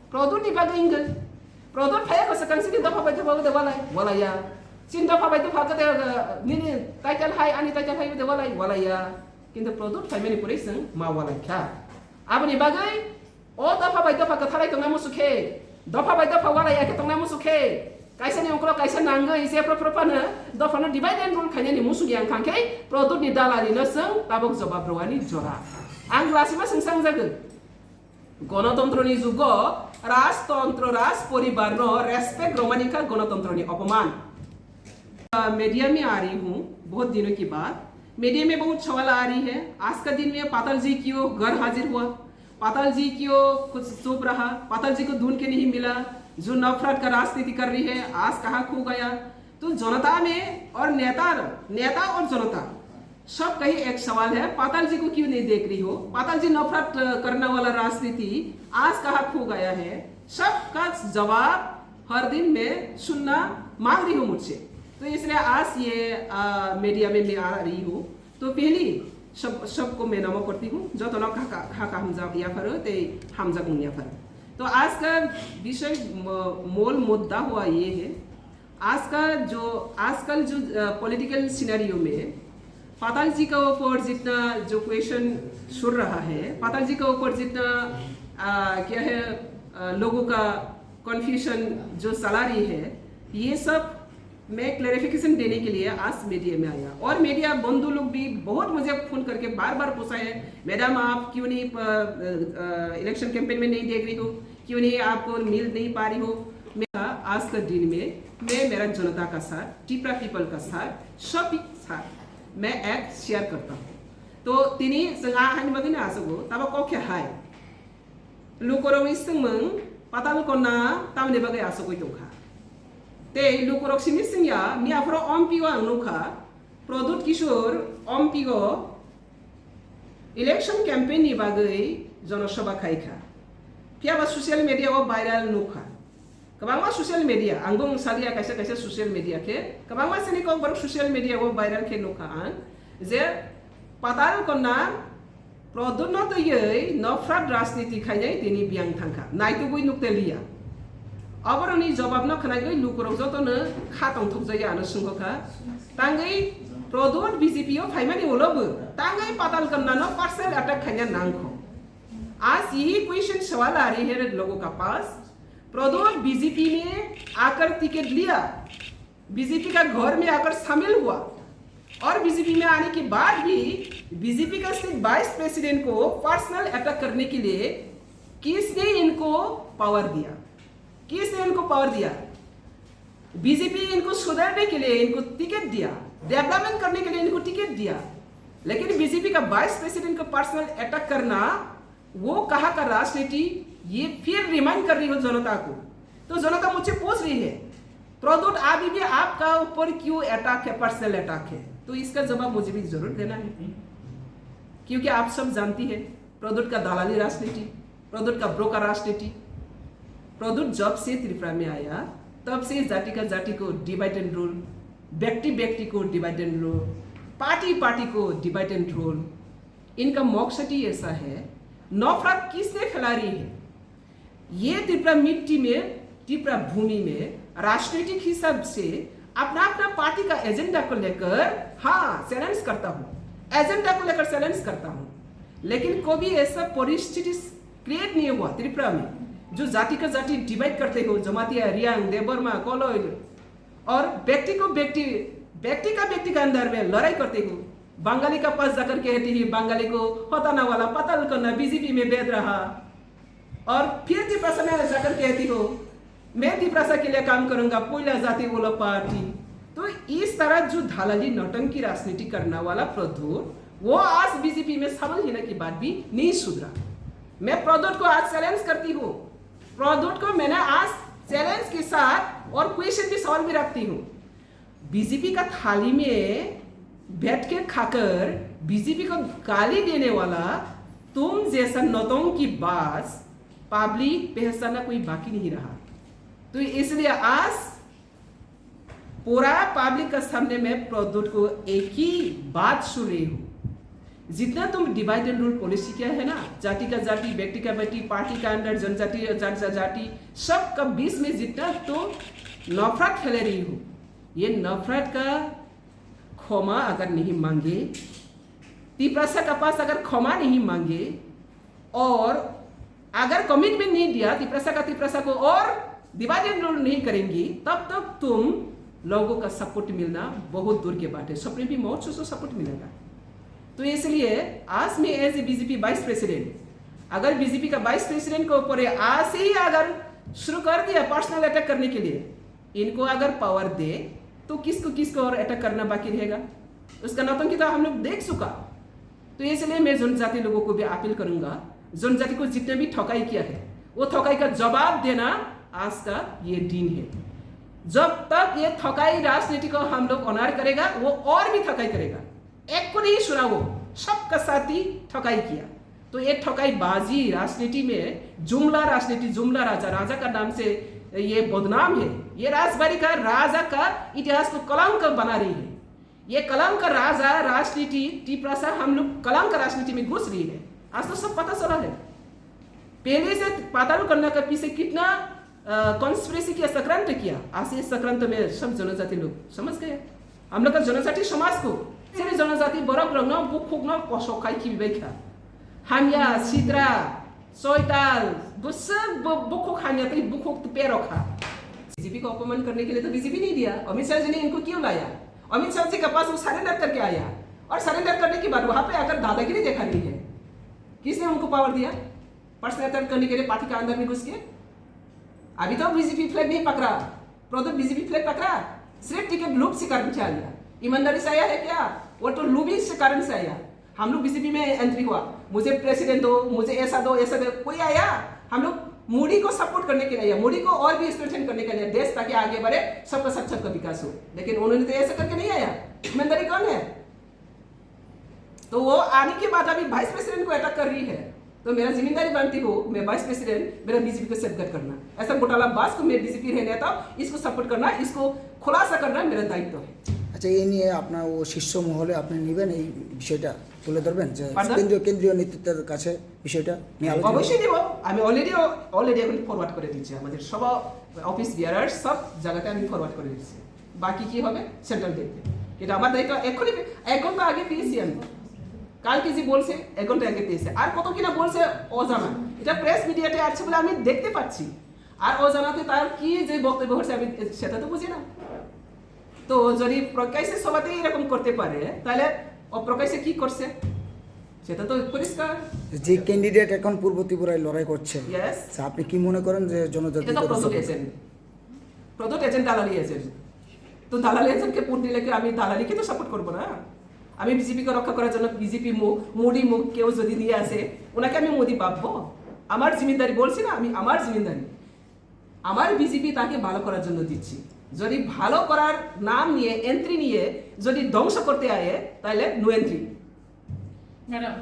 produk ni bagai ingin produk saya kesekan sini dapat baca bawa walai ya sin dapat baca baca ni title high ani title high walai ya kintu produk saya manipulation ma walai kah apa ni bagai oh dapat baca baca thalai tengah musuke dapat baca baca walai ya ke tengah musuke kaisa ni ongklo kaisa nangga isi apa na dapat na divide and rule kanya ni musuh yang kangkai produk ni dalali na seng tabok jawab rawani jora ang klasima sengsang jaga গণতন্ত্র ni jugo राजतंत्र राज परिवार no respect रोमानी का गणतंत्र नि अपमान media में आ रही हूँ बहुत दिनों की बात मीडिया में बहुत सवाल आ रही है आज का दिन में पाताल जी क्यों घर हाजिर हुआ पाताल जी क्यों कुछ चुप रहा पाताल जी को ढूंढ के नहीं मिला जो नफरत का राजनीति कर रही है आज कहाँ खो गया तो जनता में और नेता और जनता सब कहीं एक सवाल है पाताल जी को क्यों नहीं देख रही हो पाताल जी नफरत करने वाला राजनीति आज कहाँ खो गया है सबका जवाब हर दिन में सुनना मांग रही हूँ मुझसे तो इसलिए आज ये मीडिया में मैं आ रही हूँ तो पहली सबको मैं नमो करती हूँ जो तो लोग हमजा या फर ते हमजा गुंगिया फर तो आज का विषय मूल मुद्दा हुआ ये है आजकल जो पॉलिटिकल सिनेरियो में पाताल जी का ऊपर जितना जो क्वेश्चन सुन रहा है पाताल जी का ऊपर जितना क्या है लोगों का कन्फ्यूजन जो चला रही है ये सब मैं क्लैरिफिकेशन देने के लिए आज मीडिया में आया और मीडिया बंधु लोग भी बहुत मुझे फोन करके बार बार पूछा है मैडम आप क्यों नहीं इलेक्शन कैंपेन में नहीं देख रही हो क्यों नहीं आपको मिल नहीं पा रही हो मैं आज का दिन में मैं मेरा जनता का साथ टिपरा पीपल का साथ सब साथ मैं एक शेयर करता हूँ तो तिनी संगा हानि बगी ना आसगो तब को क्या है लुकोरो इसंग मंग पाताल को ना तब ने बगे आसगो इतोखा ते लुकोरो सिमी सिंया मिया फ्रो ओमपीओ अनुखा प्रदुत किशोर ओमपीओ इलेक्शन कैंपेन नि बगे जनसभा खाइखा क्या बा सोशल मीडिया वो वायरल नुखा कबांगा सोशल मीडिया आंगों सालिया कैसे सोशल मीडिया के कबांगा से निको बर सोशल मीडिया वो वायरल के नुखा आन जे पाताल को ना प्रदुत न तो ये नफरत राजनीति खाइने तिनी बियांग थांखा नाइतो गई नुकते लिया अब रनी जवाब न खनाय गई लुकरो जतो न खातंग थक जाया न सुंगखा तांगै प्रदुत बीजेपी ओ फाइमानि ओलब तांगै पाताल कन्ना न पर्सनल अटैक खाइने नांगखो आज यही क्वेश्चन सवाल आ रही है लोगों का पास प्रदुत बीजेपी में आकर टिकट लिया बीजेपी का घर में आकर शामिल हुआ और बीजेपी में आने के बाद भी बीजेपी का स्टेट वाइस प्रेसिडेंट को पर्सनल अटैक करने के लिए किसने इनको पावर दिया बीजेपी इनको सुधारने के लिए इनको टिकट दिया डेवलपमेंट करने के लिए इनको टिकट दिया लेकिन बीजेपी का वाइस प्रेसिडेंट को पर्सनल अटैक करना वो कहाँ का राजनीति ये फिर रिमाइंड कर रही हो जनता को तो जनता मुझसे पूछ रही है प्रदुत अभी भी आपका ऊपर क्यों अटैक है पर्सनल अटैक है तो इसका जवाब मुझे भी जरूर देना है क्योंकि आप सब जानती है प्रदुत का दलाली राजनीति प्रदुत का ब्रोकर राजनीति प्रदुत जब से त्रिपुरा में आया तब से जाति को डिवाइड एंड रूल व्यक्ति को डिवाइड एंड रूल पार्टी को डिवाइड एंड रूल इनका मकसद ही ऐसा है नफरत किसने फैला रही है ये त्रिपुरा मिट्टी में त्रिपुरा भूमि में राजनीतिक हिसाब से अपना पार्टी का एजेंडा को लेकर चैलेंज करता हूँ लेकिन कभी ऐसा परिस्थिति क्रिएट नहीं हुआ त्रिपुरा में जो जाति का जाति डिवाइड करते हो जमातिया रियांग देवबर्मा कोलोई और व्यक्ति का अंदर में लड़ाई करते हो बंगाली का पास जाकर कहती है बंगाली को होताना वाला पतल करना बीजेपी में भेज रहा और फिर त्रिपुरा में जाकर कहती हो मैं त्रिपुरा के लिए काम करूंगा पहिला जाति वाला पार्टी तो इस तरह जो धालाली नौटंकी राजनीति करने वाला प्रदुत वो आज बीजेपी में शामिल होने के बाद भी नहीं सुधरा मैं प्रदुत को आज चैलेंज करती हूँ प्रदुत को मैंने आज चैलेंज के साथ और क्वेश्चन भी सवाल भी रखती हूँ बीजेपी का थाली में बैठ के खाकर बीजेपी को गाली देने वाला तुम जैसा नौटंकी बाज पब्लिक पहचानना कोई बाकी नहीं रहा तो इसलिए आज पूरा पब्लिक के सामने में प्रदुत को एक ही बात सुन रही हूँ जितना तुम डिवाइड एंड रूल पॉलिसी किया है ना, जाति का जाति, व्यक्ति का व्यक्ति, पार्टी का अंडर, जनजाति जाति, सब का बीच में जितना तो नफरत फैले रही हो, ये नफरत का क्षमा अगर नहीं मांगे, तिपरासा का पास अगर क्षमा नहीं मांगे और अगर कमिटमेंट नहीं दिया तिपरासा को और डिवाइड एंड रूल नहीं करेंगी, तब तक तुम लोगों का सपोर्ट मिलना बहुत दूर के बात है। सपने भी बहुत से सपोर्ट मिलेगा। तो इसलिए आज मैं as a BJP vice president, अगर बीजेपी का वाइस प्रेसिडेंट के ऊपर आज से ही अगर शुरू कर दिया पर्सनल अटैक करने के लिए, इनको अगर पावर दे तो किसको और अटैक करना बाकी रहेगा? उसका नौटंकी तो हम लोग देख चुका। तो इसलिए मैं जनजाति लोगों को भी अपील करूंगा, जनजाति को जितने भी ठकाई किया है वो ठकाई का जवाब देना आज का ये दिन है। जब तक ये ठकाई राजनीति को हम लोग ऑनर करेगा, वो और भी ठकाई करेगा। एक को नहीं सुना, वो सबका साथ ही ठकाई किया। तो ये ठकाई बाजी राजनीति में जुमला राजनीति, जुमला राजा का नाम से ये बदनाम है। ये राजबाड़ी का राजा का इतिहास को कलंक बना रही है। ये कलंक राजा राजनीति तिपरासा हम लोग कलंक राजनीति में घुस रही है। आज तो सब पता चला है। पहले से पाताल करने का पीछे कितना कॉन्स्पिरेसी किया, सक्रांत किया। आज ये सक्रांत में सब जनजाति लोग समझ गए। हम लोग का जनजाति समाज को सिर्फ जनजाति बरक रंग बुक कसखाई की बेखा हामिया सिद्रा सोयताल बुसक बुक हामिया तो बुक पे रखा। बीजेपी को अपमान करने के लिए तो बीजेपी नहीं दिया। अमित शाह जी ने इनको क्यों लाया? अमित शाह जी के पास वो सरेंडर करके आया और सरेंडर करने के बाद वहां पे आकर दादागिरी देखा रही है। किसने उनको पावर दिया पर्सनल अटैक करने के लिए पार्टी के अंदर में घुस के? अभी तो बीजेपी फ्लैग नहीं पकड़ा, प्रोडक्ट बीजेपी फ्लैग पकड़ा, सिर्फ टिकट लूप से कारण से आया। ईमानदारी से आया है क्या? वो तो लूबिंग से कारण से आया। हम लोग बीजेपी में एंट्री हुआ, मुझे प्रेसिडेंट दो, मुझे ऐसा दो, कोई आया? हम लोग मोदी को सपोर्ट करने के लिए, मोदी को और भी स्ट्रेंथन करने के लिए, देश ताकि आगे बढ़े, सबका विकास हो। लेकिन उन्होंने तो ऐसा करके नहीं आया। ईमानदारी कौन है? तो वो आने के बाद अभी वाइस प्रेसिडेंट को अटैक कर रही है। तो मेरा जिम्मेदारी बनती हो, मैं वाइस प्रेसिडेंट, मेरा बीजेपी को सेफगार्ड करना। ऐसा घोटाला बास को मैं बीजेपी रहने था, इसको सपोर्ट करना, इसको खुलासा करना मेरा दायित्व है। আচ্ছা, এই নিয়ে আপনার ও শীর্ষ মহলে আপনি নেবেন, এই বিষয়টা তুলে ধরবেন যে কেন্দ্রীয় নেতৃত্বের কাছে বিষয়টা নিয়ে আলোচনা? অবশ্যই দেব। আমি অলরেডি এখন ফরওয়ার্ড করে দিচ্ছি, আমাদের সব অফিস বিয়ারার সব জায়গাতে আমি ফরওয়ার্ড করে দিচ্ছি। বাকি কি হবে সেন্ট্রাল দেখবে। এটা আমার দায়িত্ব। এখনই 1 ঘন্টা আগে পেয়েছি আমি, কালকে যে বলছে 1 ঘন্টা আগে পেয়েছে, আর কত কিনা বলছে অজানা। এটা প্রেস মিডিয়াতে আছে বলে আমি দেখতে পাচ্ছি, আর অজানাতে তার কি যে বক্তব্য হচ্ছে আমি সেটা তো বুঝি না। তো যদি প্রকাশ্যে সবাই এরকম করতে পারে, তাহলে অপ্রকাশ্যে কি করছে সেটা তো পরিষ্কার। যে ক্যান্ডিডেট এখন পূর্ব ত্রিপুরায় লড়াই করছে, ইয়েস, আপনি কি মনে করেন যে জনজাতি এটা তো প্রদত্ত এজেন্ট দালালি এজেন্ট। তো দালালি এজেন্টকে ভোট দিলে কি আমি দালালিকে তো সাপোর্ট করবো না? আমি বিজেপিকে রক্ষা করার জন্য বিজেপি মোদি মুখ কেউ যদি নিয়ে আসে, ওনাকে আমি মোদি ভাববো? আমার জিম্মেদারি বলছি না, আমি আমার জিম্মেদারি, আমার বিজেপি তাকে ভালো করার জন্য দিচ্ছি। যদি ভালো করার নাম নিয়ে এন্ট্রি নিয়ে যদি ধ্বংস করতে আয়ে, তাহলে নো এন্ট্রি। ম্যাডাম